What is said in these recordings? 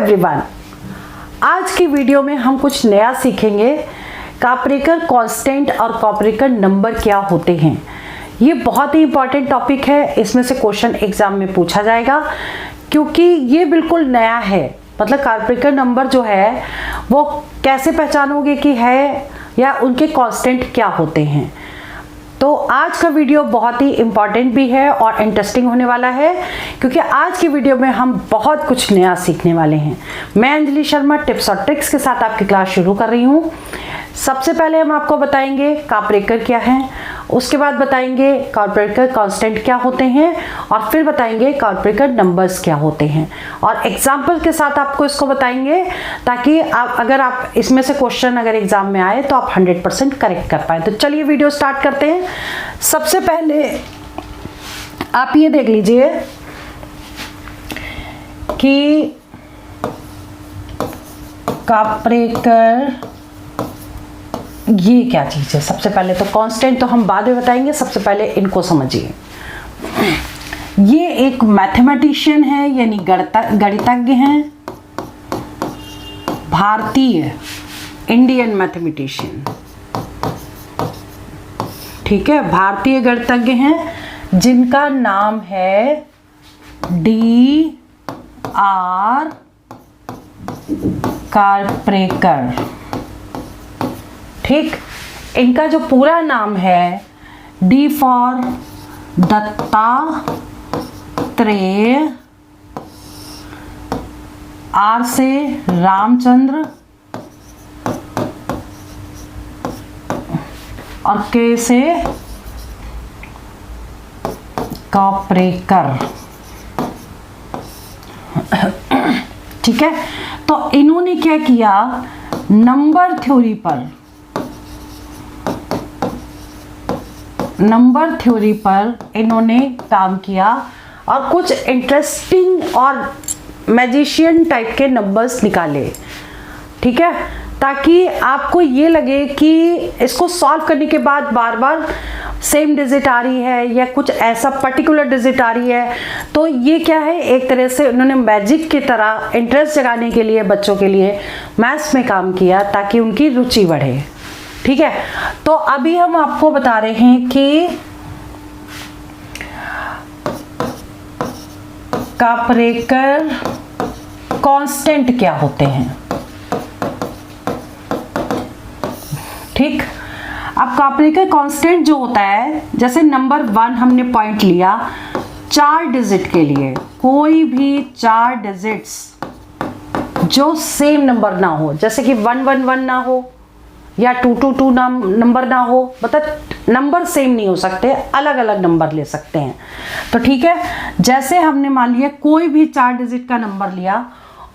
Everyone, आज की video में हम कुछ नया सीखेंगे। काप्रेकर कांस्टेंट और काप्रेकर नंबर क्या होते हैं। ये बहुत ही इंपॉर्टेंट टॉपिक है, इसमें से क्वेश्चन एग्जाम में पूछा जाएगा क्योंकि ये बिल्कुल नया है। मतलब काप्रेकर नंबर जो है वो कैसे पहचानोगे कि है या उनके कांस्टेंट क्या होते हैं। तो आज का वीडियो बहुत ही इम्पॉर्टेंट भी है और इंटरेस्टिंग होने वाला है क्योंकि आज की वीडियो में हम बहुत कुछ नया सीखने वाले हैं। मैं अंजलि शर्मा टिप्स और ट्रिक्स के साथ आपकी क्लास शुरू कर रही हूँ। सबसे पहले हम आपको बताएंगे काप्रेकर क्या है, उसके बाद बताएंगे काप्रेकर कांस्टेंट क्या होते हैं और फिर बताएंगे काप्रेकर नंबर्स क्या होते हैं और एग्जाम्पल के साथ आपको इसको बताएंगे ताकि अगर आप इसमें से क्वेश्चन अगर एग्जाम में आए तो आप 100% करेक्ट कर पाए। तो चलिए वीडियो स्टार्ट करते हैं। सबसे पहले आप ये देख लीजिए कि काप्रेकर ये क्या चीज है। सबसे पहले तो कांस्टेंट तो हम बाद में बताएंगे, सबसे पहले इनको समझिए। ये एक मैथमेटिशियन है यानी गणितज्ञ हैं, भारतीय इंडियन मैथमेटिशियन, ठीक है, भारतीय गणितज्ञ हैं जिनका नाम है D.R. काप्रेकर। ठीक, इनका जो पूरा नाम है D फॉर दत्तात्रेय, R से रामचंद्र और K से काप्रेकर। ठीक है, तो इन्होंने क्या किया, नंबर थ्योरी पर इन्होंने काम किया और कुछ इंटरेस्टिंग और मैजिशियन टाइप के नंबर्स निकाले। ठीक है, ताकि आपको ये लगे कि इसको सॉल्व करने के बाद बार बार सेम डिजिट आ रही है या कुछ ऐसा पर्टिकुलर डिजिट आ रही है। तो ये क्या है, एक तरह से उन्होंने मैजिक की तरह इंटरेस्ट जगाने के लिए बच्चों के लिए मैथ्स में काम किया ताकि उनकी रुचि बढ़े। ठीक है, तो अभी हम आपको बता रहे हैं कि काप्रेकर कांस्टेंट क्या होते हैं। ठीक, अब काप्रेकर कांस्टेंट जो होता है, जैसे नंबर 1 हमने पॉइंट लिया 4 डिजिट के लिए, कोई भी 4 डिजिट्स जो सेम नंबर ना हो, जैसे कि 111 ना हो या 222 नंबर ना हो, मतलब नंबर सेम नहीं हो सकते, अलग अलग नंबर ले सकते हैं। तो ठीक है, जैसे हमने मान लिया कोई भी 4 डिजिट का नंबर लिया,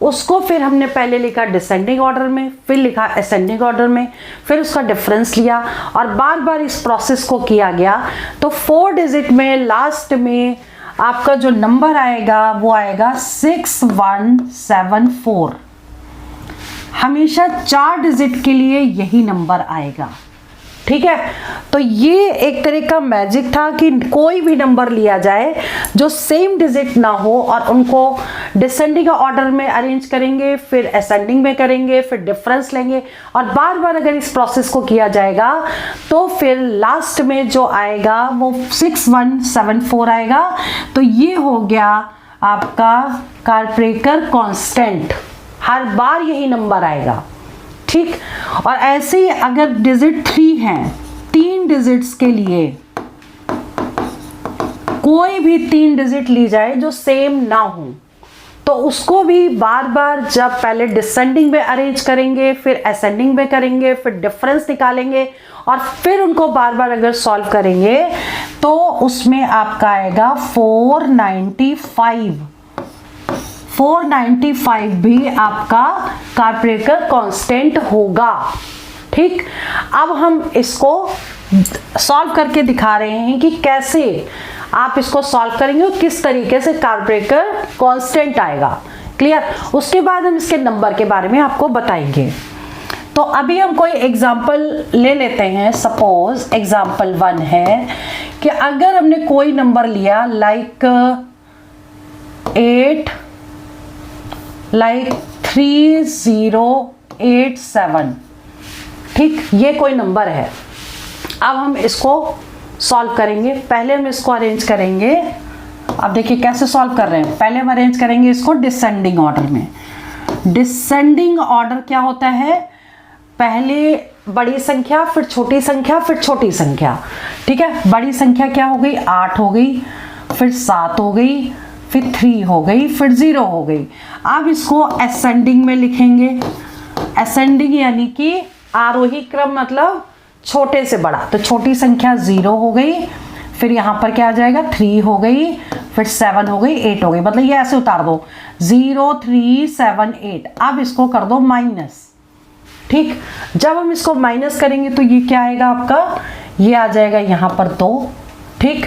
उसको फिर हमने पहले लिखा डिसेंडिंग ऑर्डर में, फिर लिखा असेंडिंग ऑर्डर में, फिर उसका डिफरेंस लिया और बार बार इस प्रोसेस को किया गया। तो 4 डिजिट में लास्ट में आपका जो नंबर आएगा वो आएगा 6174। हमेशा 4 डिजिट के लिए यही नंबर आएगा। ठीक है, तो ये एक तरह का मैजिक था कि कोई भी नंबर लिया जाए जो सेम डिजिट ना हो और उनको डिसेंडिंग ऑर्डर में अरेंज करेंगे, फिर असेंडिंग में करेंगे, फिर डिफरेंस लेंगे और बार बार अगर इस प्रोसेस को किया जाएगा तो फिर लास्ट में जो आएगा वो 6174 आएगा। तो ये हो गया आपका काप्रेकर कांस्टेंट, हर बार यही नंबर आएगा। ठीक, और ऐसे ही अगर डिजिट 3 हैं, 3 डिजिट्स के लिए कोई भी 3 डिजिट ली जाए जो सेम ना हो तो उसको भी बार बार जब पहले डिसेंडिंग में अरेंज करेंगे, फिर असेंडिंग में करेंगे, फिर डिफरेंस निकालेंगे और फिर उनको बार बार अगर सॉल्व करेंगे तो उसमें आपका आएगा 495 भी आपका काप्रेकर कांस्टेंट होगा। ठीक, अब हम इसको सॉल्व करके दिखा रहे हैं कि कैसे आप इसको सॉल्व करेंगे और किस तरीके से काप्रेकर कांस्टेंट आएगा। क्लियर, उसके बाद हम इसके नंबर के बारे में आपको बताएंगे। तो अभी हम कोई एग्जाम्पल ले लेते हैं। सपोज एग्जाम्पल 1 है कि अगर हमने कोई नंबर लिया लाइक 8 लाइक 3087। ठीक, ये कोई नंबर है। अब हम इसको सॉल्व करेंगे। पहले हम इसको अरेंज करेंगे। अब देखिए कैसे सॉल्व कर रहे हैं। पहले हम अरेंज करेंगे इसको डिसेंडिंग ऑर्डर में। डिसेंडिंग ऑर्डर क्या होता है, पहले बड़ी संख्या, फिर छोटी संख्या, फिर छोटी संख्या। ठीक है, बड़ी संख्या क्या हो गई, 8 हो गई, फिर 7 हो गई, फिर 3 हो गई, फिर 0 हो गई। अब इसको असेंडिंग में लिखेंगे। असेंडिंग यानी कि आरोही क्रम, मतलब छोटे से बड़ा। तो छोटी संख्या 0 हो गई, फिर यहाँ पर क्या आ जाएगा, 3 हो गई, फिर 7 हो गई, 8 हो गई। मतलब ये ऐसे उतार दो 0 3 7 8। अब इसको कर दो माइनस। ठीक, जब हम इसको माइनस करेंगे तो ये क्या आएगा आपका, ये आ जाएगा यहाँ पर 2। ठीक,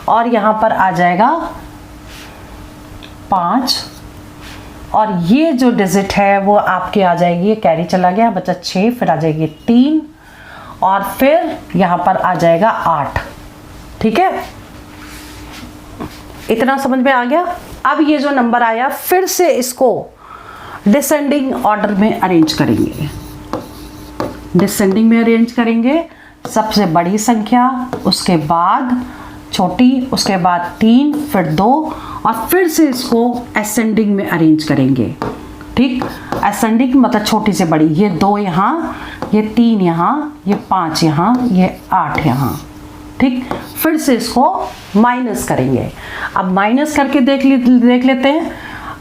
और यहाँ पर आ जाएगा 5, और ये जो डिजिट है वो आपके आ जाएगी, ये कैरी चला गया, बचा 6, फिर आ जाएगी 3, और फिर यहाँ पर आ जाएगा 8। ठीक है, इतना समझ में आ गया। अब ये जो नंबर आया, फिर से इसको डिसेंडिंग ऑर्डर में अरेंज करेंगे। डिसेंडिंग में अरेंज करेंगे, सबसे बड़ी संख्या, उसके बाद छोटी, उसके बाद 3, फिर 2, और फिर से इसको असेंडिंग में अरेंज करेंगे। ठीक, असेंडिंग मतलब छोटी से बड़ी। ये 2 यहाँ, ये 3 यहाँ, ये 5 यहाँ, ये 8 यहाँ। ठीक, फिर से इसको माइनस करेंगे। अब माइनस करके देख लेते हैं।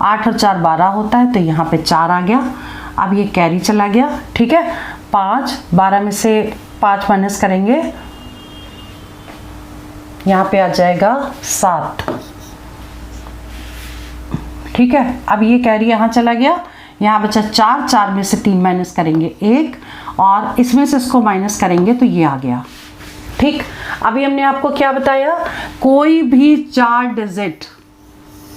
8 और 4 12 होता है, तो यहाँ पे 4 आ गया। अब ये कैरी चला गया। ठीक है, 5, 12 में से 5 माइनस करेंगे, यहाँ पे आ जाएगा 7। ठीक है, अब ये कैरी यहाँ चला गया, यहाँ बचा 4, 4 में से 3 माइनस करेंगे 1, और इसमें से इसको माइनस करेंगे तो ये आ गया। ठीक, अभी हमने आपको क्या बताया, कोई भी 4 डिजिट,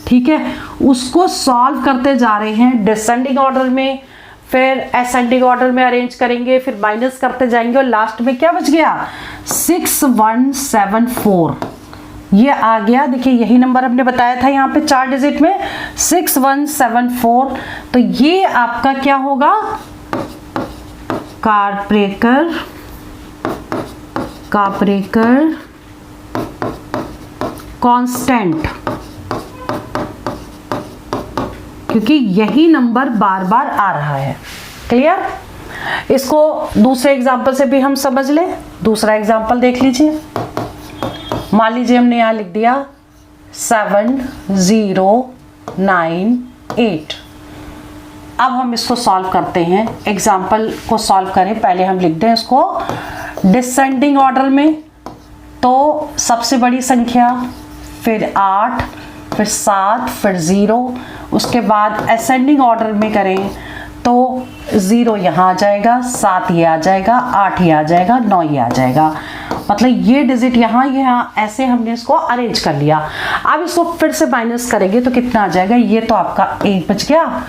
ठीक है, उसको सॉल्व करते जा रहे हैं डिसेंडिंग ऑर्डर में, फिर असेंडिंग ऑर्डर में अरेंज करेंगे, फिर माइनस करते जाएंगे, और लास्ट में क्या बच गया, 6174। ये आ गया। देखिए यही नंबर हमने बताया था यहाँ पे 4 डिजिट में, 6174। तो ये आपका क्या होगा, कार्परेकर कांस्टेंट, क्योंकि यही नंबर बार बार आ रहा है। क्लियर? इसको दूसरे एग्जाम्पल से भी हम समझ लें। दूसरा एग्जाम्पल देख लीजिए। मान लीजिए हमने यहाँ लिख दिया 7098। अब हम इसको सॉल्व करते हैं। एग्जाम्पल को सॉल्व करें, पहले हम लिख दें इसको डिसेंडिंग ऑर्डर में। तो सबसे बड़ी संख्या, फिर 8, फिर 7, फिर 0। उसके बाद असेंडिंग ऑर्डर में करें तो 0 यहाँ आ जाएगा, 7 ये आ जाएगा, 8 ये आ जाएगा, 9 ये आ जाएगा। मतलब ये डिजिट यहाँ ऐसे हमने इसको अरेंज कर लिया। अब इसको फिर से माइनस करेंगे तो कितना आ जाएगा, ये तो आपका 1 बच गया।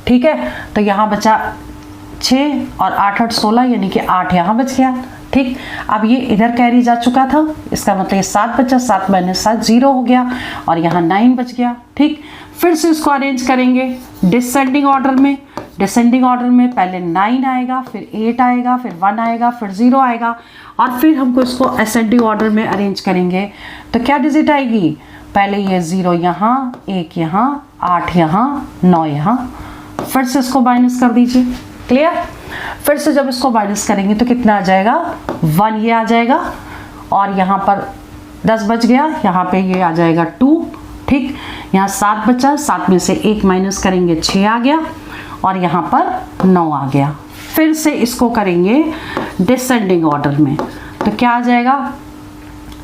ठीक है, तो यहाँ बचा 6 और 8 8 16, यानी कि 8 यहाँ बच गया। ठीक, अब ये इधर कैरी जा चुका था, इसका मतलब ये 7 बचा, 7 माइनस 7 0 हो गया, और यहाँ 9 बच गया। ठीक, फिर से इसको अरेंज करेंगे डिसेंडिंग ऑर्डर में। डिसेंडिंग ऑर्डर में पहले 9 आएगा, फिर 8 आएगा, फिर 1 आएगा, फिर 0 आएगा, और फिर हमको इसको असेंडिंग ऑर्डर में अरेंज करेंगे तो क्या डिजिट आएगी, पहले ये 0 यहाँ, 1 यहाँ, 8 यहाँ, 9 यहाँ। फिर से इसको माइनस कर दीजिए। क्लियर? फिर से जब इसको माइनस करेंगे तो कितना आ जाएगा, 1 ये आ जाएगा, और यहाँ पर 10 बच गया, यहाँ पे ये आ जाएगा 2। ठीक, यहाँ 7 बचा, 7 में से 1 माइनस करेंगे 6 आ गया, और यहाँ पर 9 आ गया। फिर से इसको करेंगे डिसेंडिंग ऑर्डर में तो क्या आ जाएगा,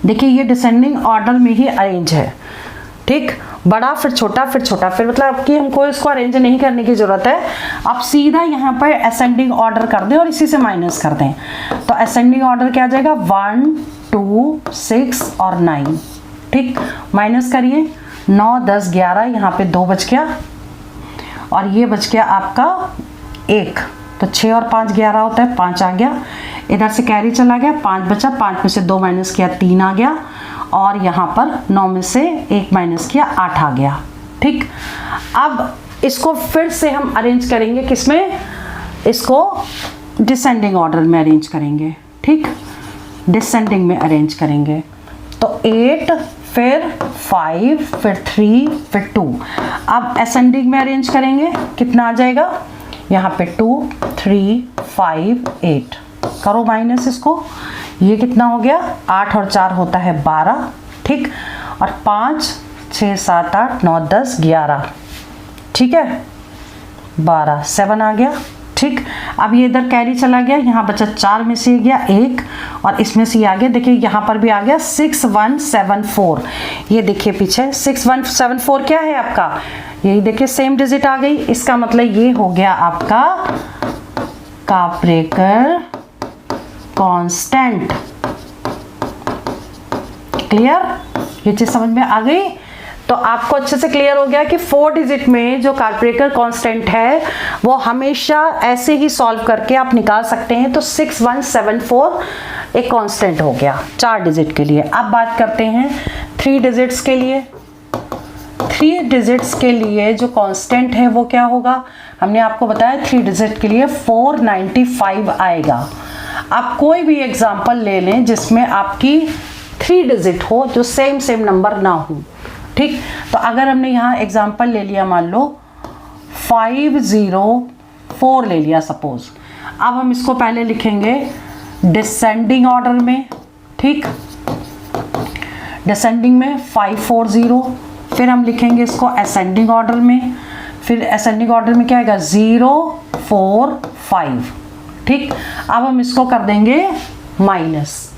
देखिए ये डिसेंडिंग ऑर्डर में ही अरेंज है। ठीक, बड़ा फिर छोटा फिर छोटा, फिर मतलब कि हमको इसको अरेंज नहीं करने की ज़रूरत है। आप सीधा यहाँ पर असेंडिंग ऑर्डर कर दें और इसी से माइनस कर दें। तो असेंडिंग ऑर्डर क्या आ जाएगा, 1 2 6 और 9। ठीक, माइनस करिए, 9 10 11, यहाँ पे 2 बच गया, और ये बच गया आपका 1। तो 6 और 5 11 होता है, 5 आ गया, इधर से कैरी चला गया, 5 बचा, 5 में से 2 माइनस किया 3 आ गया, और यहाँ पर 9 में से 1 माइनस किया 8 आ गया। ठीक, अब इसको फिर से हम अरेंज करेंगे किसमें, इसको डिसेंडिंग ऑर्डर में अरेंज करेंगे, ठीक, डिसेंडिंग में अरेंज करेंगे। तो 8 फिर 5 फिर 3 फिर 2। अब असेंडिंग में अरेंज करेंगे, कितना आ जाएगा यहाँ पे 2 3 5 8, करो माइनस इसको, ये कितना हो गया 8 और 4 होता है 12, ठीक, और 5 6 7 8 9 10 11, ठीक है 12 7 आ गया, ठीक। अब ये इधर कैरी चला गया, यहाँ बचा 4 में से गया 1 और इसमें से ये आ गया, देखिए यहाँ पर भी आ गया 6174। ये देखिए पीछे 6174 क्या है आपका, यही देखिए सेम डिजिट आ गई, इसका मतलब ये हो गया आपका काप्रेकर कांस्टेंट। क्लियर, ये चीज समझ में आ गई। तो आपको अच्छे से क्लियर हो गया कि 4 डिजिट में जो काप्रेकर कांस्टेंट है वो हमेशा ऐसे ही सॉल्व करके आप निकाल सकते हैं। तो 6174 एक कांस्टेंट हो गया 4 डिजिट के लिए। अब बात करते हैं 3 डिजिट्स के लिए। 3 डिजिट्स के लिए जो कांस्टेंट है वो क्या होगा, हमने आपको बताया 3 डिजिट के लिए 495 आएगा। आप कोई भी एग्जाम्पल ले लें जिसमें आपकी 3 डिजिट हो, जो सेम नंबर ना हो, ठीक। तो अगर हमने यहाँ एग्जाम्पल ले लिया, मान लो 504 ले लिया सपोज। अब हम इसको पहले लिखेंगे डिसेंडिंग ऑर्डर में, ठीक, डिसेंडिंग में 540, फिर हम लिखेंगे इसको असेंडिंग ऑर्डर में, फिर असेंडिंग ऑर्डर में क्या आएगा 045, ठीक। अब हम इसको कर देंगे माइनस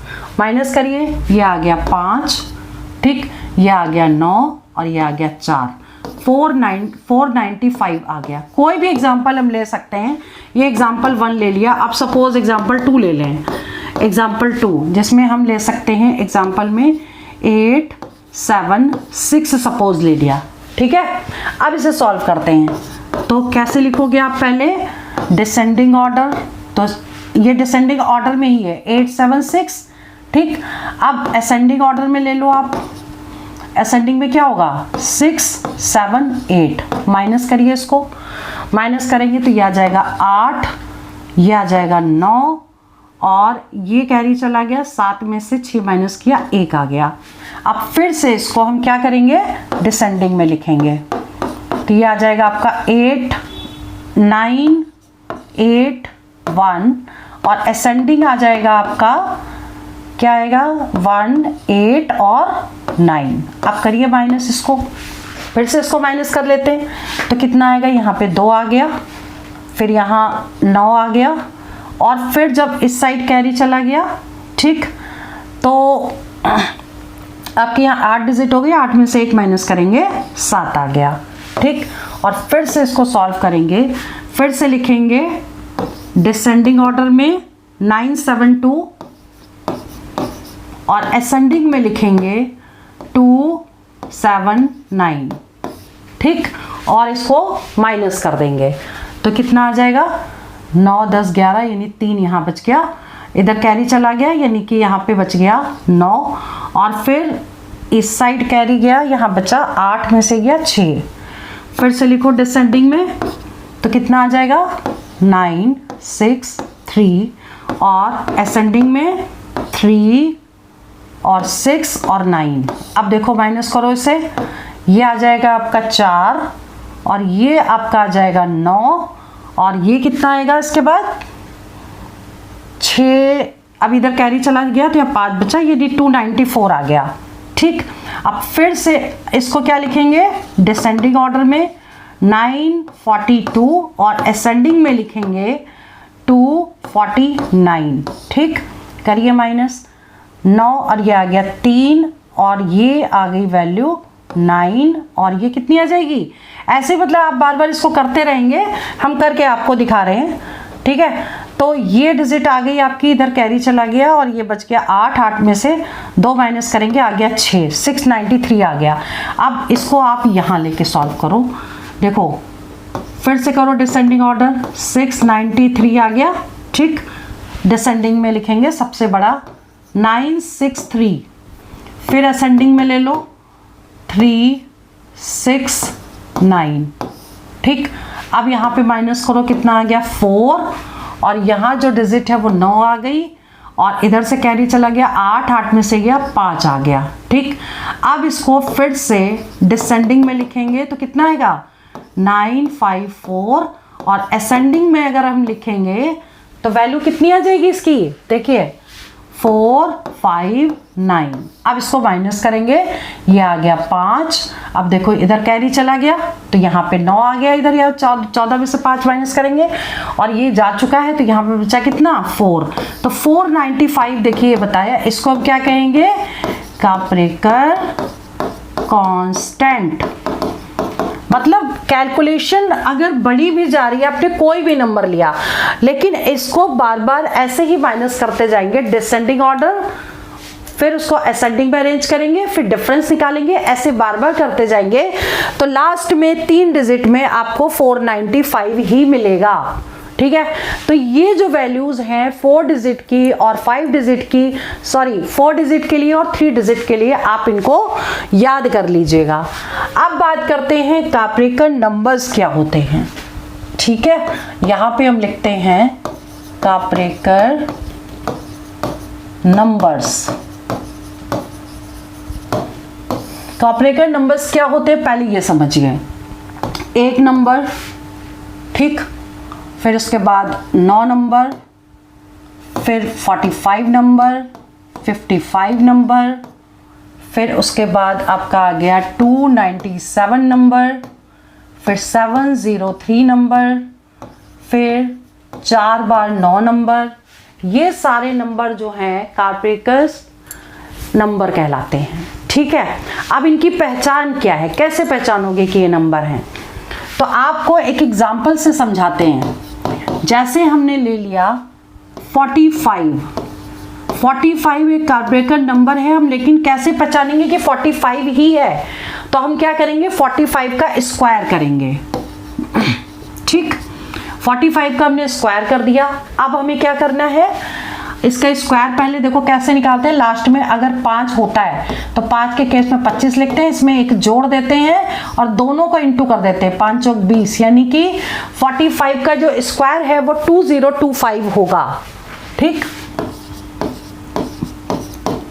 करिए, ये आ गया 5, ठीक, ये आ गया 9 और ये आ गया 4, 495 आ गया। कोई भी एग्जाम्पल हम ले सकते हैं, ये एग्जाम्पल 1 ले लिया, अब सपोज एग्जाम्पल 2 ले लें, एग्जाम्पल 2 जिसमें हम ले सकते हैं एग्जाम्पल में 8 7 6 सपोज ले लिया, ठीक है। अब इसे सॉल्व करते हैं। तो कैसे लिखोगे आप, पहले डिसेंडिंग ऑर्डर, तो ये डिसेंडिंग ऑर्डर में ही है 8 7 6, ठीक। अब असेंडिंग ऑर्डर में ले लो आप, असेंडिंग में क्या होगा 6 7 8, माइनस करिए इसको, माइनस करेंगे तो ये आ जाएगा 8, ये आ जाएगा 9 और ये कैरी चला गया, 7 में से 6 माइनस किया 1 आ गया। अब फिर से इसको हम क्या करेंगे, डिसेंडिंग में लिखेंगे, तो ये आ जाएगा आपका 8 9 8 1 और असेंडिंग आ जाएगा आपका क्या आएगा 1 8 और 9। अब करिए माइनस इसको, फिर से इसको माइनस कर लेते हैं, तो कितना आएगा, यहाँ पे 2 आ गया, फिर यहाँ 9 आ गया और फिर जब इस साइड कैरी चला गया, ठीक, तो आपके यहाँ 8 डिजिट हो गया, 8 में से 1 माइनस करेंगे 7 आ गया, ठीक। और फिर से इसको सॉल्व करेंगे, फिर से लिखेंगे डिसेंडिंग ऑर्डर में 972 और असेंडिंग में लिखेंगे 279, ठीक, और इसको माइनस कर देंगे तो कितना आ जाएगा 9 10 11, यानी 3 यहाँ बच गया, इधर कैरी चला गया यानी कि यहाँ पे बच गया 9 और फिर इस साइड कैरी गया, यहाँ बचा 8 में से गया 6। फिर से लिखो डिसेंडिंग में, तो कितना आ जाएगा 9 6 3 और असेंडिंग में 3 और 6 और 9। अब देखो माइनस करो इसे, ये आ जाएगा आपका 4 और ये आपका आ जाएगा 9 और ये कितना आएगा इसके बाद 6। अब इधर कैरी चला गया तो यहाँ 5 बचा, ये 294 आ गया, ठीक। अब फिर से इसको क्या लिखेंगे, डिसेंडिंग ऑर्डर में 942 और असेंडिंग में लिखेंगे 249, ठीक। करिए माइनस 9 और ये आ गया 3 और ये आ गई वैल्यू 9 और ये कितनी आ जाएगी, ऐसे मतलब आप बार बार इसको करते रहेंगे, हम करके आपको दिखा रहे हैं, ठीक है। तो ये डिजिट आ गई आपकी, इधर कैरी चला गया और ये बच गया 8, 8 में से 2 माइनस करेंगे आ गया 6, 693 आ गया। अब इसको आप यहाँ लेके सॉल्व करो, देखो फिर से करो डिसेंडिंग ऑर्डर, 693 आ गया, ठीक। डिसेंडिंग में लिखेंगे सबसे बड़ा 963, फिर असेंडिंग में ले लो 369, ठीक, अब यहाँ पे माइनस करो, कितना आ गया 4, और यहाँ जो डिजिट है वो 9 आ गई, और इधर से कैरी चला गया 8, 8 में से गया 5 आ गया। ठीक, अब इसको फिर से डिसेंडिंग में लिखेंगे तो कितना आएगा 954, और असेंडिंग में अगर हम लिखेंगे तो वैल्यू कितनी आ जाएगी इसकी, देखिए 459। अब इसको माइनस करेंगे, ये आ गया 5। अब देखो इधर कैरी चला गया तो यहाँ पे 9 आ गया, इधर या 14 में से 5 माइनस करेंगे और ये जा चुका है तो यहाँ पे बचा कितना 4। तो 495 देखिए बताया, इसको अब क्या कहेंगे, काप्रेकर कांस्टेंट। मतलब कैलकुलेशन अगर बढ़ी भी जा रही है, आपने कोई भी नंबर लिया, लेकिन इसको बार बार ऐसे ही माइनस करते जाएंगे, डिसेंडिंग ऑर्डर, फिर उसको असेंडिंग में अरेंज करेंगे, फिर डिफरेंस निकालेंगे, ऐसे बार बार करते जाएंगे तो लास्ट में 3 डिजिट में आपको 495 ही मिलेगा। ठीक है, तो ये जो वैल्यूज हैं 4 डिजिट की और 5 डिजिट की, सॉरी 4 डिजिट के लिए और 3 डिजिट के लिए, आप इनको याद कर लीजिएगा। अब बात करते हैं काप्रेकर नंबर्स क्या होते हैं। ठीक है, यहां पे हम लिखते हैं काप्रेकर नंबर्स। काप्रेकर नंबर्स क्या होते हैं पहले ये समझिए। 1 नंबर, ठीक, फिर उसके बाद 9 नंबर, फिर 45 नंबर, 55 नंबर, फिर उसके बाद आपका आ गया 297 नंबर, फिर 703 नंबर, फिर 4 बार 9 नंबर। ये सारे नंबर जो हैं काप्रेकर्स नंबर कहलाते हैं। ठीक है, अब इनकी पहचान क्या है, कैसे पहचानोगे कि ये नंबर हैं, तो आपको एक एग्जाम्पल से समझाते हैं। जैसे हमने ले लिया 45 एक काप्रेकर नंबर है, हम लेकिन कैसे पहचानेंगे कि 45 ही है, तो हम क्या करेंगे 45 का स्क्वायर करेंगे। ठीक, 45 का हमने स्क्वायर कर दिया। अब हमें क्या करना है, इसका स्क्वायर पहले देखो कैसे निकालते हैं। लास्ट में अगर 5 होता है तो 5 के केस में 25 लिखते हैं, इसमें एक जोड़ देते हैं और दोनों को इंटू कर देते हैं, 5 चौक 20, यानी कि 45 का जो स्क्वायर है वो 2025 होगा। ठीक,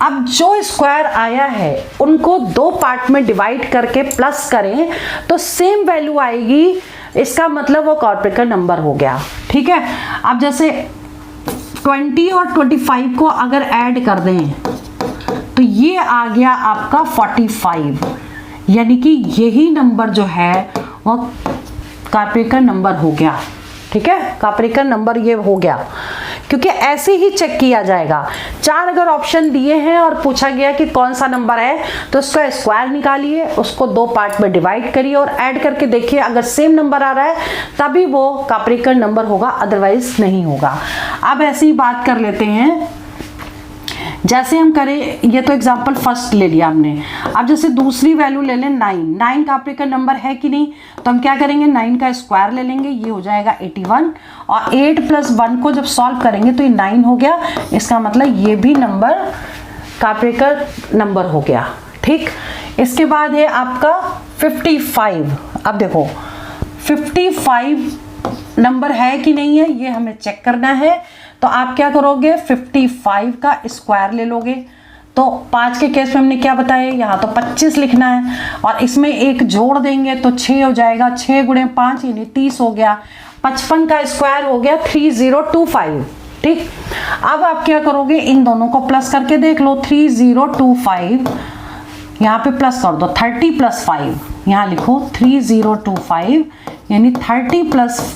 अब जो स्क्वायर आया है उनको 2 पार्ट में डिवाइड करके प्लस करें तो सेम वैल्यू आएगी, इसका मतलब वो काप्रेकर नंबर हो गया। ठीक है, अब जैसे 20 और 25 को अगर ऐड कर दें तो ये आ गया आपका 45, यानी कि यही नंबर जो है वो काप्रेकर नंबर हो गया। ठीक है, काप्रेकर नंबर ये हो गया, क्योंकि ऐसे ही चेक किया जाएगा। 4 अगर ऑप्शन दिए हैं और पूछा गया कि कौन सा नंबर है तो उसका स्क्वायर निकालिए, उसको 2 पार्ट में डिवाइड करिए और ऐड करके देखिए, अगर सेम नंबर आ रहा है तभी वो काप्रेकर नंबर होगा, अदरवाइज नहीं होगा। अब ऐसी ही बात कर लेते हैं, जैसे हम करें, ये तो एग्जांपल फर्स्ट ले लिया हमने। अब जैसे दूसरी वैल्यू ले लें 9 काप्रेकर नंबर है कि नहीं, तो हम क्या करेंगे 9 का स्क्वायर ले लेंगे, ये हो जाएगा 81, और 8 + 1 को जब सॉल्व करेंगे तो ये 9 हो गया, इसका मतलब ये भी नंबर काप्रेकर नंबर हो गया। ठीक, इसके बाद है आपका 55। अब देखो 55 नंबर है कि नहीं है ये हमें चेक करना है, तो आप क्या करोगे 55 का स्क्वायर ले लोगे। तो 5 के केस में हमने क्या बताया, यहाँ तो 25 लिखना है और इसमें एक जोड़ देंगे तो 6 हो जाएगा, 6 × 5 यानी 30 हो गया। 55 का स्क्वायर हो गया 3025। ठीक, अब आप क्या करोगे, इन दोनों को प्लस करके देख लो, 3025 यहाँ पे प्लस कर दो, 30 + 5 यहाँ लिखो, 3025 यानी 30 +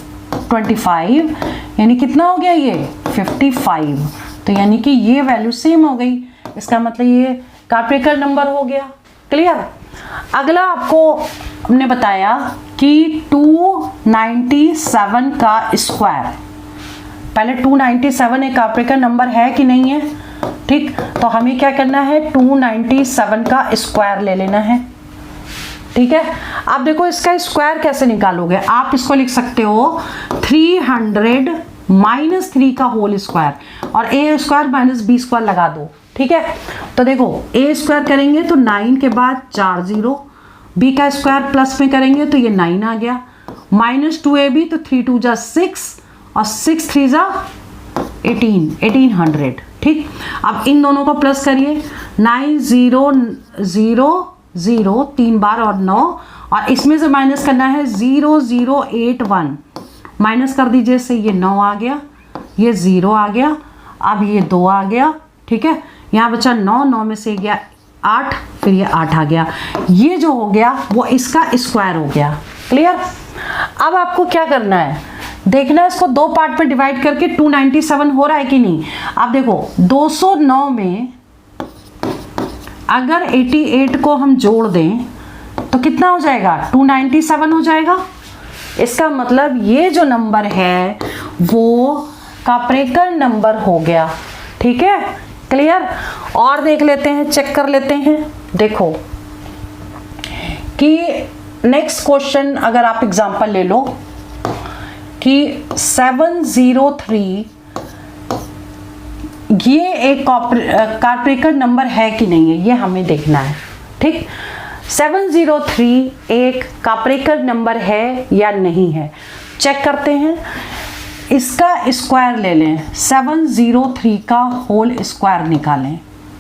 25 यानी कितना हो गया ये 55। तो यानी कि ये वैल्यू सेम हो गई, इसका मतलब ये काप्रेकर नंबर हो गया। क्लियर। अगला आपको हमने बताया कि 297 का स्क्वायर, पहले 297 एक काप्रेकर नंबर है कि नहीं है। ठीक, तो हमें क्या करना है 297 का स्क्वायर ले लेना है। ठीक है, आप देखो इसका स्क्वायर कैसे निकालोगे, आप इसको लिख सकते हो 300 - 3 का होल स्क्वायर और a² - b² लगा दो। ठीक है, तो देखो a² करेंगे तो 9 के बाद 4 0, b का स्क्वायर प्लस में करेंगे तो ये 9 आ गया, -2ab तो 3 2 जा 6 और 6 3 जा 1800। ठीक, अब इन दोनों को प्लस करिए, 9 0 0 0 3 बार और 9, और इसमें से माइनस करना है 0 0 8 1, माइनस कर दीजिए, से ये 9 आ गया, ये 0 आ गया, अब ये 2 आ गया। ठीक है, यहाँ बचा 9, 9 में से गया 8, फिर ये 8 आ गया। ये जो हो गया वो इसका स्क्वायर हो गया। क्लियर? अब आपको क्या करना है, देखना है इसको दो पार्ट में डिवाइड करके 297 हो रहा है कि नहीं। अब देखो 209 में अगर 88 को हम जोड़ दें तो कितना हो जाएगा, 297 हो जाएगा। इसका मतलब ये जो नंबर है वो कापरेकर नंबर हो गया। ठीक है, क्लियर? और देख लेते हैं, चेक कर लेते हैं। देखो कि नेक्स्ट क्वेश्चन अगर आप एग्जांपल ले लो कि 703, ये एक कापरेकर नंबर है कि नहीं है, ये हमें देखना है। ठीक, 703 एक कापरेकर नंबर है या नहीं है, चेक करते हैं। इसका स्क्वायर ले लें, 703 का होल स्क्वायर निकालें।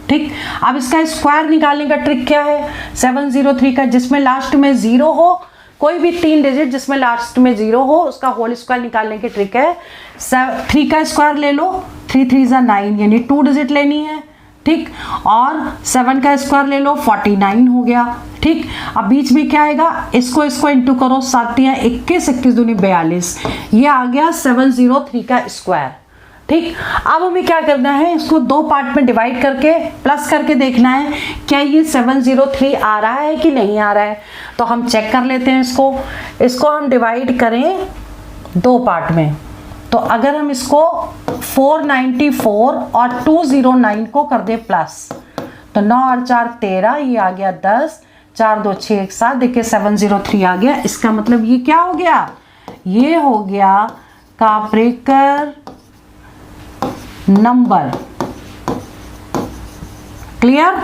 ठीक, अब इसका स्क्वायर निकालने का ट्रिक क्या है, 703 का जिसमें लास्ट में 0 हो, कोई भी 3 डिजिट जिसमें लास्ट में 0 हो, उसका होल स्क्वायर निकालने की ट्रिक है 3 का स्क्वायर ले लो, 3 3 जा 9, यानी 2 डिजिट लेनी है। ठीक, और 7 का स्क्वायर ले लो, 49 हो गया। ठीक, अब बीच में क्या आएगा, इसको इंटू करो, 7 या 21, 21 दूनी 42, ये आ गया 703 का स्क्वायर। ठीक, अब हमें क्या करना है, इसको दो पार्ट में डिवाइड करके प्लस करके देखना है क्या ये 703 आ रहा है कि नहीं आ रहा है। तो हम चेक कर लेते हैं इसको हम डिवाइड करें दो पार्ट में। तो अगर हम इसको 494 और 209 को कर दे प्लस, तो 9 और 4 13, ये आ गया 10, 4 2 6 1 7, देखिए 703 आ गया। इसका मतलब ये क्या हो गया, ये हो गया कापरेकर नंबर। क्लियर?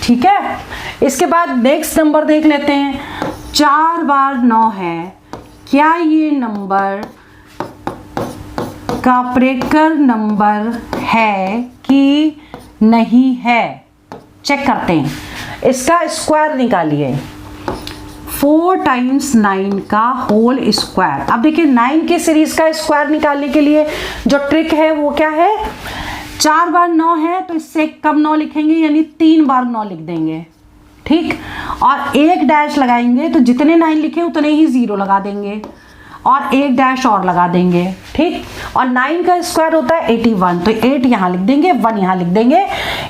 ठीक है, इसके बाद नेक्स्ट नंबर देख लेते हैं। 4 बार 9 है, क्या ये नंबर कापरेकर नंबर है कि नहीं है, चेक करते हैं। इसका स्क्वायर निकालिए, 4 टाइम्स 9 का होल स्क्वायर। अब देखिए 9 की सीरीज का स्क्वायर निकालने के लिए जो ट्रिक है वो क्या है, 4 बार 9 है तो इससे कम 9 लिखेंगे, यानी 3 बार 9 लिख देंगे। ठीक, और एक डैश लगाएंगे तो जितने 9 लिखे उतने ही 0 लगा देंगे, और एक डैश और लगा देंगे। ठीक, और 9 का स्क्वायर होता है 81, तो 8 यहाँ लिख देंगे, 1 यहाँ लिख देंगे।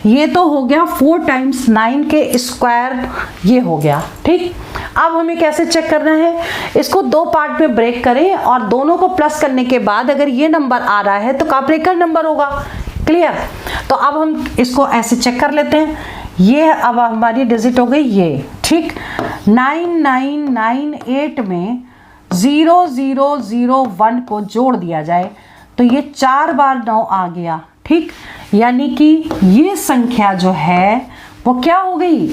ये तो हो गया 4 टाइम्स 9 के स्क्वायर, ये हो गया। ठीक, अब हमें कैसे चेक करना है, इसको दो पार्ट में ब्रेक करें और दोनों को प्लस करने के बाद अगर ये नंबर आ रहा है तो कापरेकर नंबर होगा। क्लियर? तो अब हम इसको ऐसे चेक कर लेते हैं। ये अब हमारी डिजिट हो गई ये। ठीक, 9998 में 0001 को जोड़ दिया जाए तो ये 4 बार 9 आ गया। ठीक, यानी कि ये संख्या जो है वो क्या हो गई,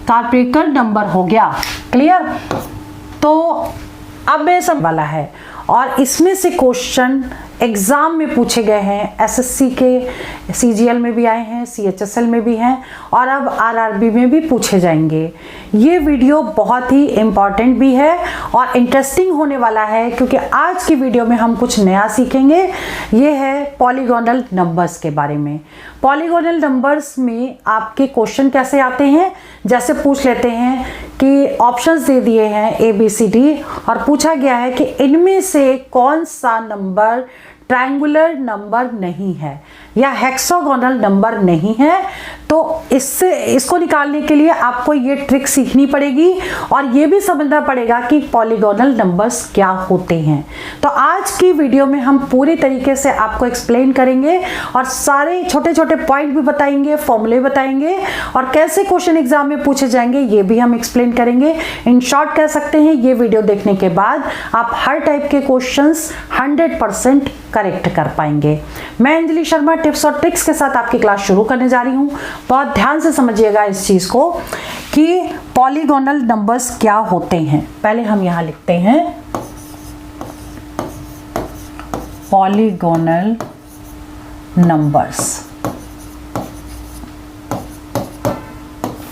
कापरेकर नंबर हो गया। क्लियर? तो अब मैं समझ वाला है, और इसमें से क्वेश्चन एग्जाम में पूछे गए हैं, एसएससी के सीजीएल में भी आए हैं, सीएचएसएल में भी हैं, और अब आरआरबी में भी पूछे जाएंगे। ये वीडियो बहुत ही इम्पॉर्टेंट भी है और इंटरेस्टिंग होने वाला है, क्योंकि आज की वीडियो में हम कुछ नया सीखेंगे। ये है पॉलीगोनल नंबर्स के बारे में। पॉलीगोनल नंबर्स में आपके क्वेश्चन कैसे आते हैं, जैसे पूछ लेते हैं कि ऑप्शंस दे दिए हैं ABCD और पूछा गया है कि इनमें से कौन सा नंबर ट्रायंगुलर नंबर नहीं है या हेक्सागोनल नंबर नहीं है, तो इसको निकालने के लिए आपको ये ट्रिक सीखनी पड़ेगी और ये भी समझना पड़ेगा कि पॉलीगोनल नंबर्स क्या होते हैं। तो आज की वीडियो में हम पूरी तरीके से आपको एक्सप्लेन करेंगे और सारे छोटे छोटे पॉइंट भी बताएंगे, फॉर्मूले बताएंगे, और कैसे क्वेश्चन एग्जाम में पूछे जाएंगे ये भी हम एक्सप्लेन करेंगे। इन शॉर्ट कह सकते हैं ये वीडियो देखने के बाद आप हर टाइप के क्वेश्चंस 100% करेक्ट कर पाएंगे। मैं अंजलि शर्मा टिप्स और ट्रिक्स के साथ आपकी क्लास शुरू करने जा रही हूँ। बहुत ध्यान से समझिएगा इस चीज को कि पॉलीगोनल नंबर्स क्या होते हैं। पहले हम यहाँ लिखते हैं पॉलीगोनल नंबर्स।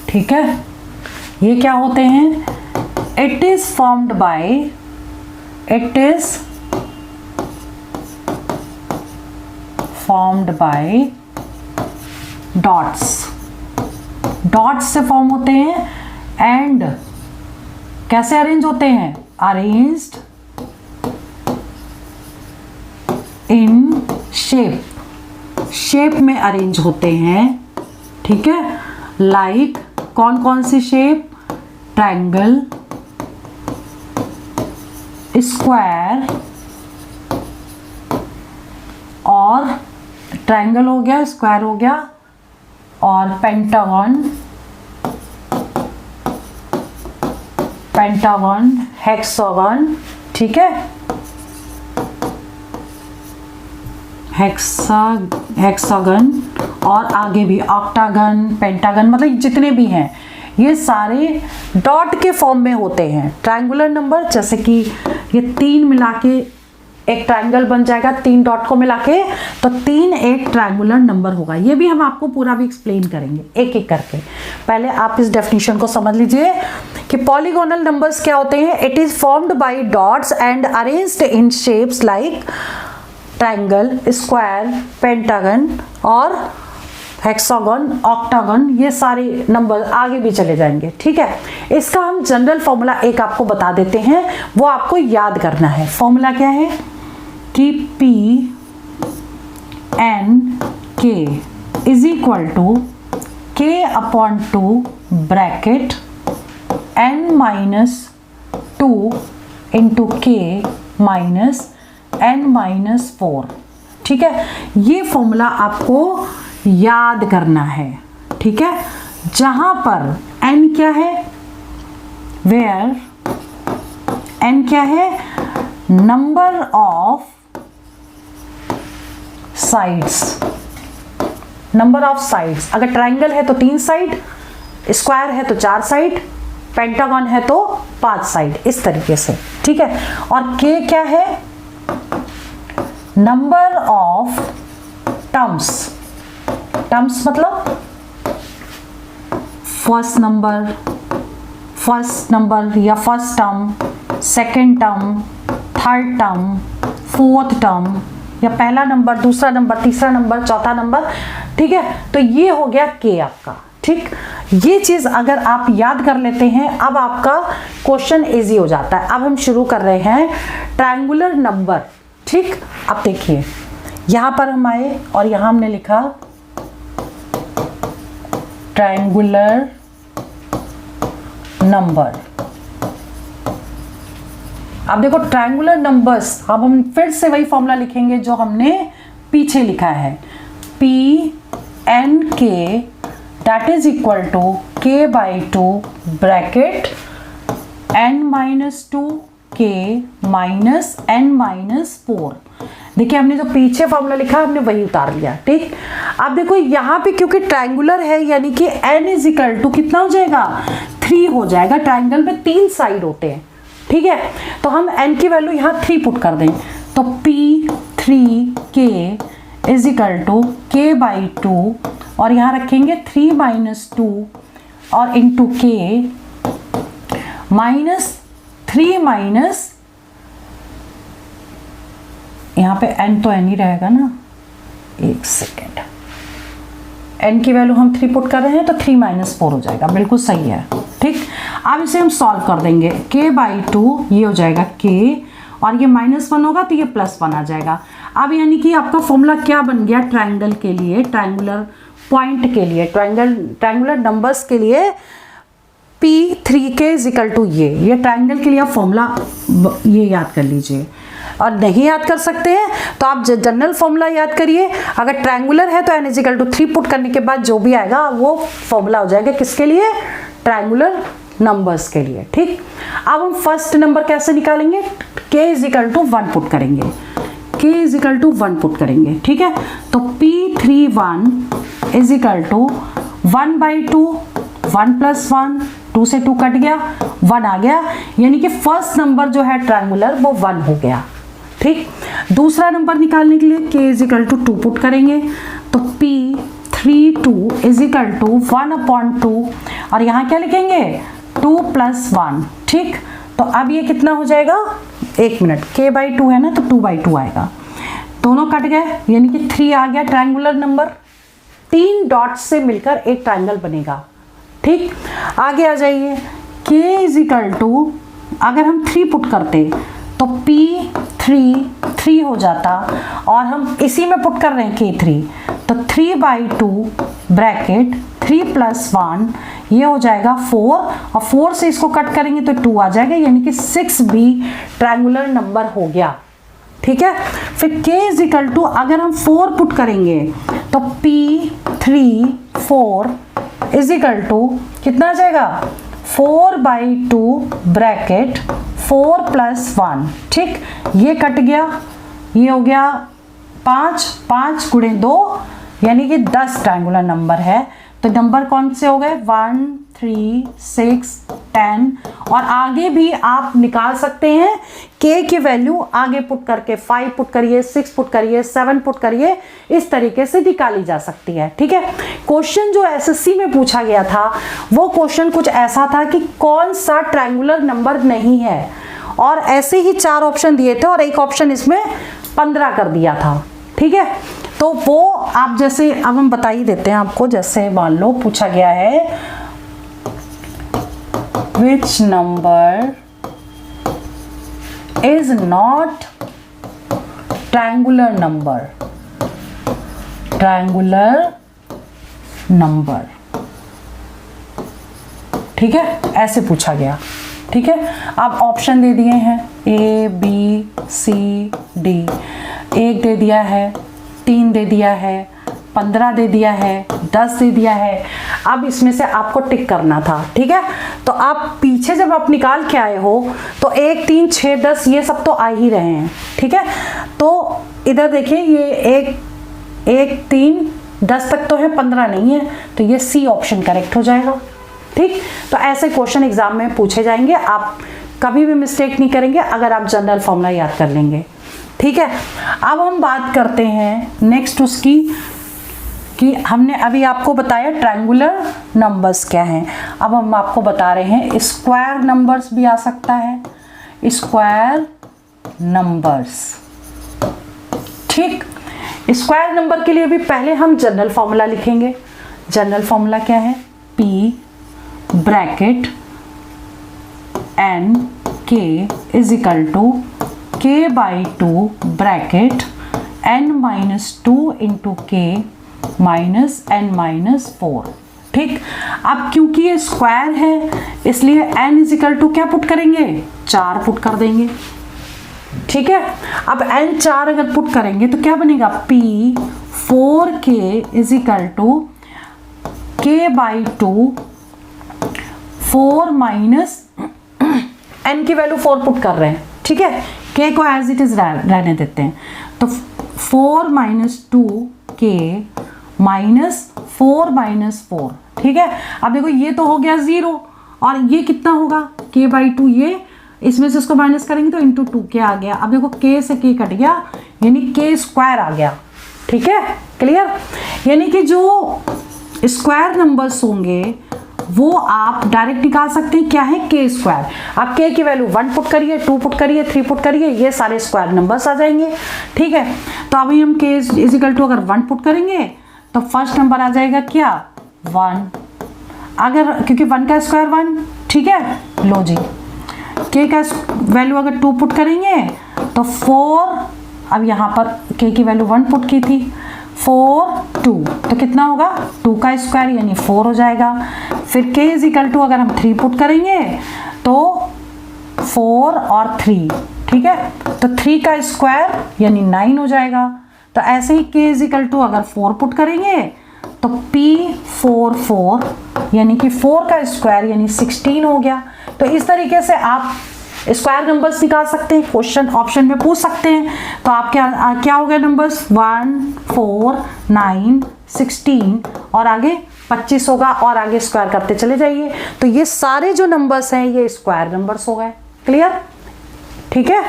ठीक है, ये क्या होते हैं? It is formed by dots. Dots से फॉर्म होते हैं एंड कैसे अरेंज होते हैं? अरेंज्ड इन शेप में अरेंज होते हैं। ठीक है, लाइक कौन कौन सी शेप? ट्रायंगल, स्क्वायर, और ट्रायंगल हो गया, स्क्वायर हो गया, और पेंटागन, हेक्सागन। ठीक है, हेक्सागन, और आगे भी ऑक्टागन, पेंटागन, मतलब जितने भी हैं ये सारे डॉट के फॉर्म में होते हैं। ट्रायंगुलर नंबर जैसे कि ये 3 मिला के एक ट्रायंगल बन जाएगा, 3 डॉट को मिला के, तो 3 एक ट्रायंगुलर नंबर होगा। ये भी हम आपको पूरा भी एक्सप्लेन करेंगे एक एक करके। पहले आप इस डेफिनेशन को समझ लीजिए कि पॉलीगोनल नंबर्स क्या होते हैं। It is formed by dots and arranged in shapes like triangle, square, pentagon और हेक्सागन, ऑक्टागन। ये सारे नंबर आगे भी चले जाएंगे। ठीक है, इसका हम जनरल फॉर्मूला एक आपको बता देते हैं, वो आपको याद करना है। फॉर्मूला क्या है कि P N K is equal to K upon 2 bracket N minus 2 into K minus N minus 4। ठीक है, ये फॉर्मूला आपको याद करना है। ठीक है, जहां पर n क्या है? वेयर n क्या है? Number of sides. Number of sides, अगर ट्रायंगल है तो 3 साइड, स्क्वायर है तो 4 साइड, पेंटागन है तो 5 साइड, इस तरीके से। ठीक है, और k क्या है? Number of terms. टर्म्स मतलब फर्स्ट नंबर या first term, second term, third term, fourth term, या पहला नंबर, दूसरा नंबर, तीसरा नंबर, चौथा नंबर। ठीक है, तो ये हो गया के आपका। ठीक, ये चीज अगर आप याद कर लेते हैं, अब आपका क्वेश्चन इजी हो जाता है। अब हम शुरू कर रहे हैं ट्रायंगुलर नंबर। ठीक, अब देखिए यहां पर हम आए और यहां हमने लिखा ट्रायंगुलर नंबर। अब देखो ट्रायंगुलर नंबर्स, अब हम फिर से वही फॉर्मूला लिखेंगे जो हमने पीछे लिखा है। PNK that is equal to K/2 bracket N minus 2 K minus N minus 4। देखिए हमने जो पीछे फॉर्मूला लिखा हमने वही उतार लिया। ठीक, अब देखो यहाँ पे क्योंकि ट्रायंगुलर है यानी कि n इज इक्वल टू कितना हो जाएगा? 3 हो जाएगा। ट्रायंगल में 3 साइड होते हैं। ठीक है, तो हम n की वैल्यू यहाँ 3 पुट कर दें, तो P3K is equal to K/2 और यहाँ रखेंगे 3 माइनस 2 और इंटू K माइनस 3 माइनस, यहाँ पे n तो n ही रहेगा ना, एक सेकेंड, n की वैल्यू हम 3 पुट कर रहे हैं तो 3 माइनस 4 हो जाएगा। बिल्कुल सही है। ठीक, अब इसे हम सॉल्व कर देंगे। K/2 ये हो जाएगा K और ये -1 होगा तो ये +1 आ जाएगा। अब यानी कि आपका फॉर्मूला क्या बन गया ट्रायंगल के लिए, ट्रायंगुलर पॉइंट के लिए, ट्रायंगुलर नंबर्स के लिए P3K इज इक्वल टू ये ट्रायंगल के लिए आप फॉर्मूला ये याद कर लीजिए। और नहीं याद कर सकते हैं तो आप जनरल फॉर्मूला याद करिए। अगर ट्रायंगुलर है तो n is equal to 3 put करने के बाद जो भी आएगा वो फॉर्मूला हो जाएगा किसके लिए? ट्रायंगुलर नंबर्स के लिए। ठीक, अब हम फर्स्ट नंबर कैसे निकालेंगे? k is equal to 1 put करेंगे, k is equal to 1 put करेंगे। ठीक है, तो P31 इज इक्वल टू 1/2, 1 + 1, 2 से 2 कट गया, 1 आ गया, यानी कि फर्स्ट नंबर जो है ट्रायंगुलर वो 1 हो गया। ठीक, दूसरा नंबर निकालने के लिए k is equal to 2 put करेंगे, तो p 32 इज इक्वल टू 1/2 और यहाँ क्या लिखेंगे 2 + 1। ठीक, तो अब ये कितना हो जाएगा, 1 मिनट, k/2 है ना तो 2/2 आएगा, दोनों कट गए यानी कि 3 आ गया ट्रायंगुलर नंबर। 3 डॉट्स से मिलकर एक ट्रायंगल बनेगा। ठीक, आगे आ जाइए, k इज इक्वल टू अगर हम 3 पुट करते तो p 3 हो जाता और हम इसी में पुट कर रहे हैं k3, तो 3/2 ब्रैकेट 3 + 1 ये हो जाएगा 4 और 4 से इसको कट करेंगे तो 2 आ जाएगा, यानी कि 6 भी ट्रायंगुलर नंबर हो गया। ठीक है, फिर k इज इक्वल टू अगर हम 4 पुट करेंगे तो p 3 4 इज इक्वल टू कितना आ जाएगा 4/2 ब्रैकेट 4 + 1। ठीक, ये कट गया, ये हो गया 5 × 2 यानी कि 10 ट्रायंगुलर नंबर है। तो नंबर कौन से हो गए 1 3 6 10 और आगे भी आप निकाल सकते हैं k की वैल्यू आगे पुट करके 5 पुट करिए, 6 पुट करिए, 7 पुट करिए, इस तरीके से निकाली जा सकती है। ठीक है, क्वेश्चन जो एसएससी में पूछा गया था वो क्वेश्चन कुछ ऐसा था कि कौन सा ट्रायंगुलर नंबर नहीं है और ऐसे ही 4 ऑप्शन दिए थे और एक ऑप्शन इसमें 15 कर दिया था। ठीक है, तो वो आप जैसे अब हम बता ही देते हैं आपको, जैसे मान लो पूछा गया है which number is not triangular number, ठीक है, ऐसे पूछा गया। ठीक है, अब ऑप्शन दे दिए हैं A B C D, 1 दे दिया है, 3 दे दिया है, 15 दे दिया है, 10 दे दिया है। अब इसमें से आपको टिक करना था। ठीक है, तो आप पीछे जब आप निकाल के आए हो तो 1 3 6 10 ये सब तो आ ही रहे हैं। ठीक है, तो इधर देखिए ये 1 3 10 तक तो है, 15 नहीं है, तो ये सी ऑप्शन करेक्ट हो जाएगा। ठीक, तो ऐसे क्वेश्चन एग्जाम में पूछे जाएंगे, आप कभी भी मिस्टेक नहीं करेंगे अगर आप जनरल फॉर्मूला याद कर लेंगे। ठीक है, अब हम बात करते हैं नेक्स्ट उसकी कि हमने अभी आपको बताया ट्रायंगुलर नंबर्स क्या हैं, अब हम आपको बता रहे हैं स्क्वायर नंबर्स भी आ सकता है, स्क्वायर नंबर्स। ठीक, स्क्वायर नंबर के लिए भी पहले हम जनरल फॉर्मूला लिखेंगे। जनरल फॉर्मूला क्या है, p bracket n k is equal to k/2 bracket n - 2 into k minus n - 4। ठीक, अब क्योंकि ये स्क्वायर है इसलिए n इज इक्वल टू क्या पुट करेंगे 4 पुट कर देंगे। ठीक है, अब n 4 अगर पुट करेंगे तो क्या बनेगा p 4k is equal to k/2 4 minus n की वैल्यू 4 पुट कर रहे हैं। ठीक है, k को एज इट इज रहने देते हैं, तो 4 - 2k माइनस 4 - 4। ठीक है, अब देखो ये तो हो गया 0 और ये कितना होगा k/2, ये इसमें से इसको माइनस करेंगे तो इंटू 2k आ गया। अब देखो k से k कट गया यानी k स्क्वायर आ गया। ठीक है, क्लियर, यानी कि जो स्क्वायर नंबर्स होंगे वो आप डायरेक्ट निकाल सकते हैं, क्या है k स्क्वायर। आप k की वैल्यू 1 पुट करिए, 2 पुट करिए, 3 पुट करिए, ये सारे स्क्वायर नंबर्स आ जाएंगे। ठीक है, तो अभी हम k इज इक्वल टू अगर 1 पुट करेंगे तो फर्स्ट नंबर आ जाएगा क्या 1, अगर क्योंकि 1 का स्क्वायर 1। ठीक है, लो जी, k का वैल्यू अगर 2 पुट करेंगे तो 4, अब यहाँ पर k की वैल्यू 1 पुट की थी, 4 2 तो कितना होगा 2 का स्क्वायर यानी 4 हो जाएगा। फिर k इज इक्वल टू अगर हम 3 पुट करेंगे तो 4 और 3। ठीक है, तो 3 का स्क्वायर यानी 9 हो जाएगा। तो ऐसे ही k इज इक्वल टू अगर 4 पुट करेंगे तो p 4 4 यानी कि 4 का स्क्वायर यानी 16 हो गया। तो इस तरीके से आप स्क्वायर नंबर्स निकाल सकते हैं, क्वेश्चन ऑप्शन में पूछ सकते हैं। तो आप क्या हो गया नंबर्स 1 4 9 16 और आगे 25 होगा और आगे स्क्वायर करते चले जाइए। तो ये सारे जो नंबर्स हैं ये स्क्वायर नंबर्स हो गए। क्लियर। ठीक है,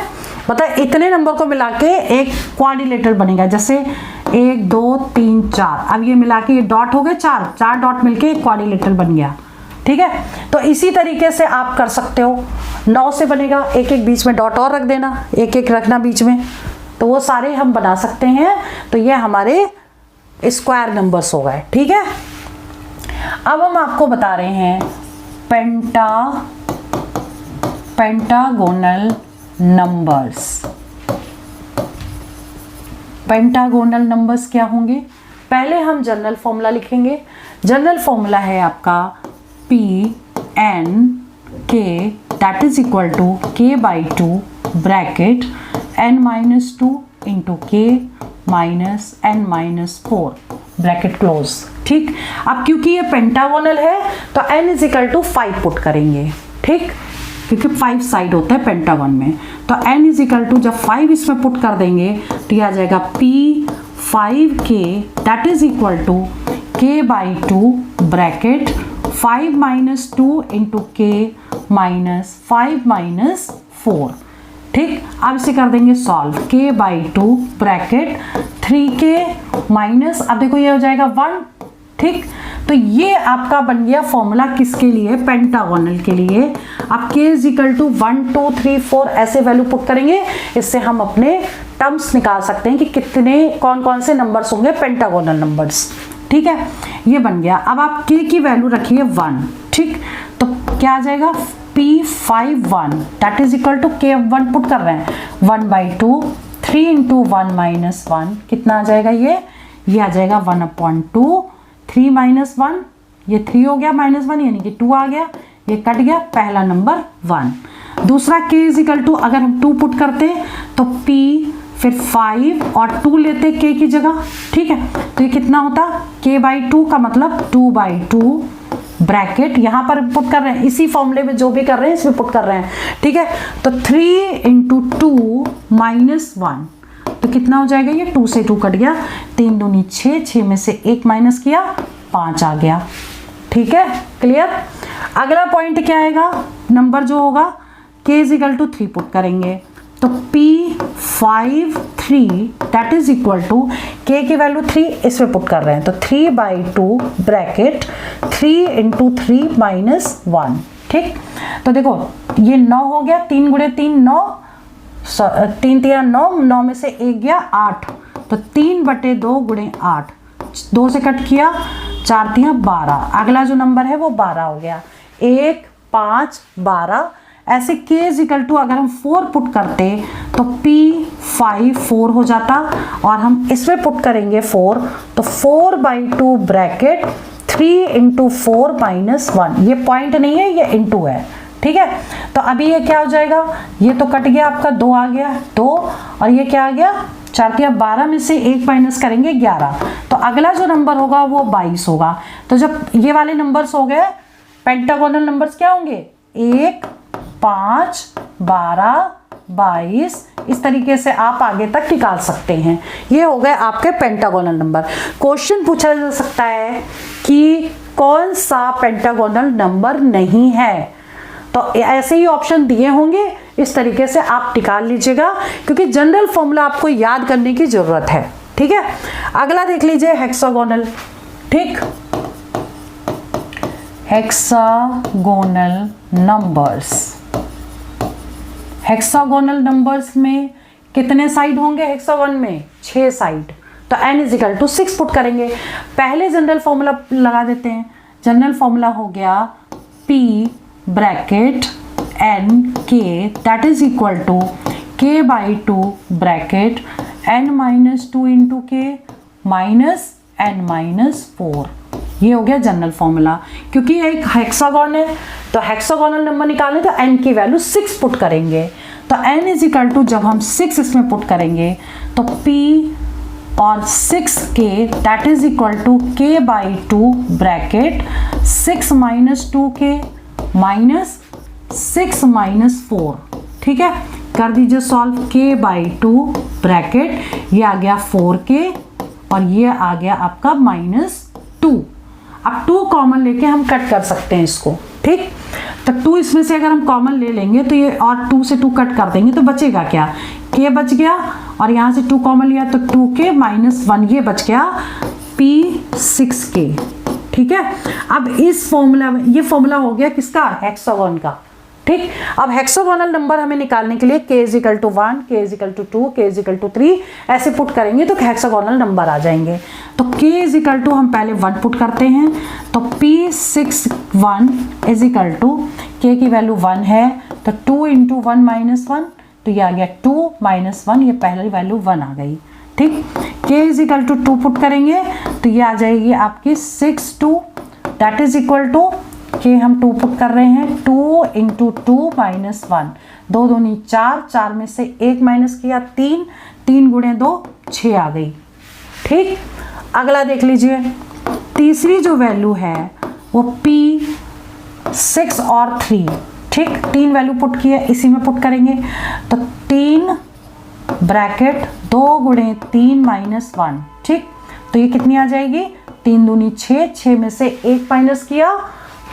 मतलब इतने नंबर को मिला के एक क्वाड्रिलेटरल बनेगा, जैसे 1 2 3 4, अब ये मिला के ये डॉट हो गए 4 डॉट मिलके एक क्वाड्रिलेटरल बन गया। ठीक है, तो इसी तरीके से आप कर सकते हो। 9 से बनेगा, एक एक बीच में डॉट और रख देना, एक एक रखना बीच में, तो वो सारे हम बना सकते हैं। तो ये हमारे स्क्वायर नंबर्स हो गए। ठीक है, अब हम आपको बता रहे हैं पेंटागोनल नंबर्स। पेंटागोनल नंबर्स क्या होंगे? पहले हम जनरल फॉर्मूला लिखेंगे। जनरल फॉर्मूला है आपका PN(k) that is equal to k/2 bracket n-2 into k minus n-4 bracket close. ठीक, अब क्योंकि ये पेंटागोनल है तो n is equal to 5 put करेंगे। ठीक, क्योंकि 5 साइड होता है पेंटागन में, तो n इज इक्वल टू जब 5 इसमें पुट कर देंगे तो ये आ जाएगा P5k that is equal to k/2 bracket 5 - 2 into k minus 5 - 4। ठीक, अब इसे कर देंगे solve, k/2 bracket 3k minus, अब देखो ये हो जाएगा 1। ठीक, तो ये आपका बन गया फॉर्मूला किसके लिए? पेंटागोनल के लिए। आप k इज इक्वल टू 1 2 3 4 ऐसे वैल्यू पुट करेंगे, इससे हम अपने टर्म्स निकाल सकते हैं कि कितने कौन कौन से नंबर्स होंगे पेंटागोनल नंबर्स। ठीक है, ये बन गया। अब आप k की वैल्यू रखिए 1। ठीक, तो क्या आ जाएगा? P51 that is equal to k1 put कर रहे हैं 1/2 3 इंटू 1 माइनस 1 कितना आ जाएगा? ये आ जाएगा 1/2 3 - 1, ये 3 हो गया -1 यानी कि 2 आ गया, ये कट गया, पहला नंबर 1। दूसरा k इज इक्वल टू अगर हम 2 पुट करते तो P फिर 5 और 2 लेते k की जगह। ठीक है, तो ये कितना होता? k/2 का मतलब 2/2 ब्रैकेट यहाँ पर पुट कर रहे हैं, इसी फॉर्मूले में जो भी कर रहे हैं इसमें पुट कर रहे हैं। ठीक है, तो 3 इंटू 2 माइनस 1, तो कितना हो जाएगा? ये 2 से 2 कट गया, 3 दूनी 6, 6 में से 1 माइनस किया 5 आ गया। ठीक है, क्लियर। अगला पॉइंट क्या आएगा? नंबर जो होगा k is equal to 3 put करेंगे तो P53 that is equal to k की वैल्यू 3 इसमें पुट कर रहे हैं तो 3/2 ब्रैकेट 3 इंटू 3 माइनस 1। ठीक, तो देखो ये 9 हो गया, 3 गुणे 3 9, 3 3 9, 9 में से 1 गया 8, तो 3/2 गुणे 8, 2 से कट किया 4 3 12, अगला जो नंबर है वो 12 हो गया, 1 5 12। ऐसे k इज इक्वल टू अगर हम 4 पुट करते तो P5 4 हो जाता और हम इसमें पुट करेंगे 4 तो 4/2 ब्रैकेट 3 इंटू 4 माइनस 1, ये पॉइंट नहीं है ये इंटू है। ठीक है, तो अभी ये क्या हो जाएगा? ये तो कट गया आपका, 2 आ गया 2 और ये क्या आ गया 4 के 12 में से 1 माइनस करेंगे 11, तो अगला जो नंबर होगा वो 22 होगा। तो जब ये वाले नंबर्स हो गए पेंटागोनल नंबर्स क्या होंगे? 1 5 12 22, इस तरीके से आप आगे तक निकाल सकते हैं। ये हो गए आपके पेंटागोनल नंबर। क्वेश्चन पूछा जा सकता है कि कौन सा पेंटागोनल नंबर नहीं है, तो ऐसे ही ऑप्शन दिए होंगे, इस तरीके से आप निकाल लीजिएगा क्योंकि जनरल फॉर्मूला आपको याद करने की जरूरत है। ठीक है, अगला देख लीजिए हेक्सागोनल। ठीक, हेक्सागोनल नंबर्स। हेक्सागोनल नंबर्स में कितने साइड होंगे? हेक्सागोन में 6 साइड, तो n is equal to 6 put करेंगे। पहले जनरल फॉर्मूला लगा देते हैं। जनरल फॉर्मूला हो गया P bracket NK that is equal to k/2 bracket n-2 into k minus n-4, ये हो गया जनरल फॉर्मूला। क्योंकि ये एक हेक्सागोन है तो हेक्सागोनल नंबर निकालने तो n की वैल्यू 6 पुट करेंगे, तो n इज इक्वल टू जब हम 6 इसमें पुट करेंगे तो P और 6k that is equal to k/2 bracket 6 - 2k minus 6 - 4। ठीक है, कर दीजिए सॉल्व, k/2 ब्रैकेट ये आ गया 4k और ये आ गया आपका -2। अब 2 कॉमन लेके हम कट कर सकते हैं इसको। ठीक, तो 2 इसमें से अगर हम कॉमन ले लेंगे तो ये, और 2 से 2 कट कर देंगे तो बचेगा क्या, k बच गया, और यहाँ से 2 कॉमन लिया तो 2k माइनस 1 ये बच गया p6k। ठीक है, अब इस फॉर्मूला में, ये फॉर्मूला हो गया किसका, हेक्सागोन का। ठीक, अब हेक्सागोनल नंबर हमें निकालने के लिए k = 1, k = 2, k = 3 ऐसे पुट करेंगे तो हेक्सागोनल नंबर आ जाएंगे। तो k = हम पहले 1 पुट करते हैं, तो p61 = k की वैल्यू 1 है तो 2 × 1 - 1, तो ये आ गया 2 - 1, ये पहली वैल्यू 1 आ गई। ठीक, k = 2 पुट करेंगे तो ये आ जाएगी आपकी 6/2, दैट इज इक्वल टू के हम 2 पुट कर रहे हैं, 2 × 2 - 1, 2 दूनी 4, 4 में से 1 माइनस किया 3, 3 × 2 6 आ गई। ठीक, अगला देख लीजिए, तीसरी जो वैल्यू है वो p6 और 3। ठीक, 3 वैल्यू पुट की है, इसी में पुट करेंगे तो 3 ब्रैकेट 2 × 3 - 1। ठीक, तो ये कितनी आ जाएगी, 3 दूनी 6, 6 में से 1 माइनस किया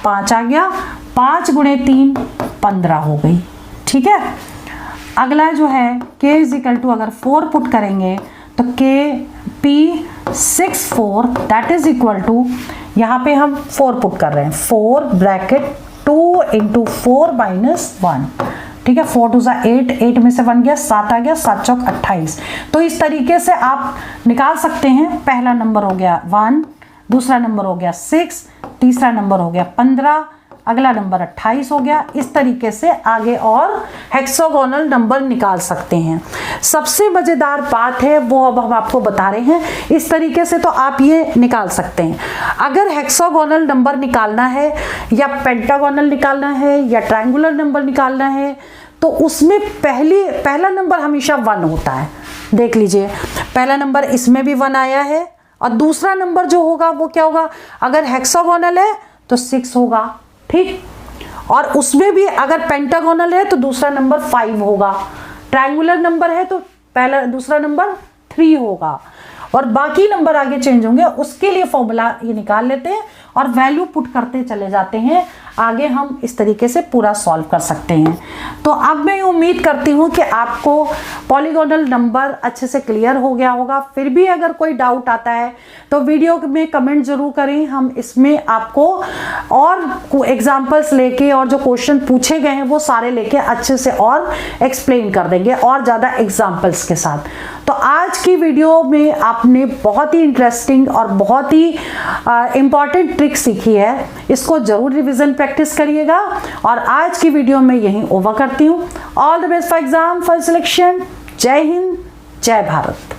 5 आ गया, 5 × 3 15 हो गई। ठीक है, अगला जो है k = अगर 4 पुट करेंगे तो p64 that is equal to, यहाँ पे हम 4 पुट कर रहे हैं, 4 ब्रैकेट 2 × 4 - 1। ठीक है, 4 2 8, 8 में से 1 गया 7 आ गया, 7 चौक 28। तो इस तरीके से आप निकाल सकते हैं, पहला नंबर हो गया 1, दूसरा नंबर हो गया 6, तीसरा नंबर हो गया 15, अगला नंबर 28 हो गया। इस तरीके से आगे और हेक्सागोनल नंबर निकाल सकते हैं। सबसे मज़ेदार बात है वो अब हम आपको बता रहे हैं, इस तरीके से तो आप ये निकाल सकते हैं। अगर हेक्सागोनल नंबर निकालना है या पेंटागोनल निकालना है या ट्रायंगुलर नंबर निकालना है तो उसमें पहला नंबर हमेशा 1 होता है। देख लीजिए, पहला नंबर इसमें भी 1 आया है, और दूसरा नंबर जो होगा वो क्या होगा, अगर हेक्सागोनल है तो 6 होगा। ठीक, और उसमें भी अगर पेंटागोनल है तो दूसरा नंबर 5 होगा, ट्रायंगुलर नंबर है तो दूसरा नंबर 3 होगा, और बाकी नंबर आगे चेंज होंगे। उसके लिए फॉर्मूला ये निकाल लेते हैं और वैल्यू पुट करते चले जाते हैं, आगे हम इस तरीके से पूरा सॉल्व कर सकते हैं। तो अब मैं ये उम्मीद करती हूँ कि आपको पॉलीगोनल नंबर अच्छे से क्लियर हो गया होगा। फिर भी अगर कोई डाउट आता है तो वीडियो में कमेंट जरूर करें, हम इसमें आपको और एग्जाम्पल्स लेके और जो क्वेश्चन पूछे गए हैं वो सारे लेके अच्छे से और एक्सप्लेन कर देंगे और ज़्यादा एग्जाम्पल्स के साथ। तो आज की वीडियो में आपने बहुत ही इंटरेस्टिंग और बहुत ही इम्पॉर्टेंट ट्रिक सीखी है, इसको जरूर रिवीजन प्रैक्टिस करिएगा। और आज की वीडियो में यहीं ओवर करती हूँ। All the best for exam, for selection. जय हिंद, जय भारत।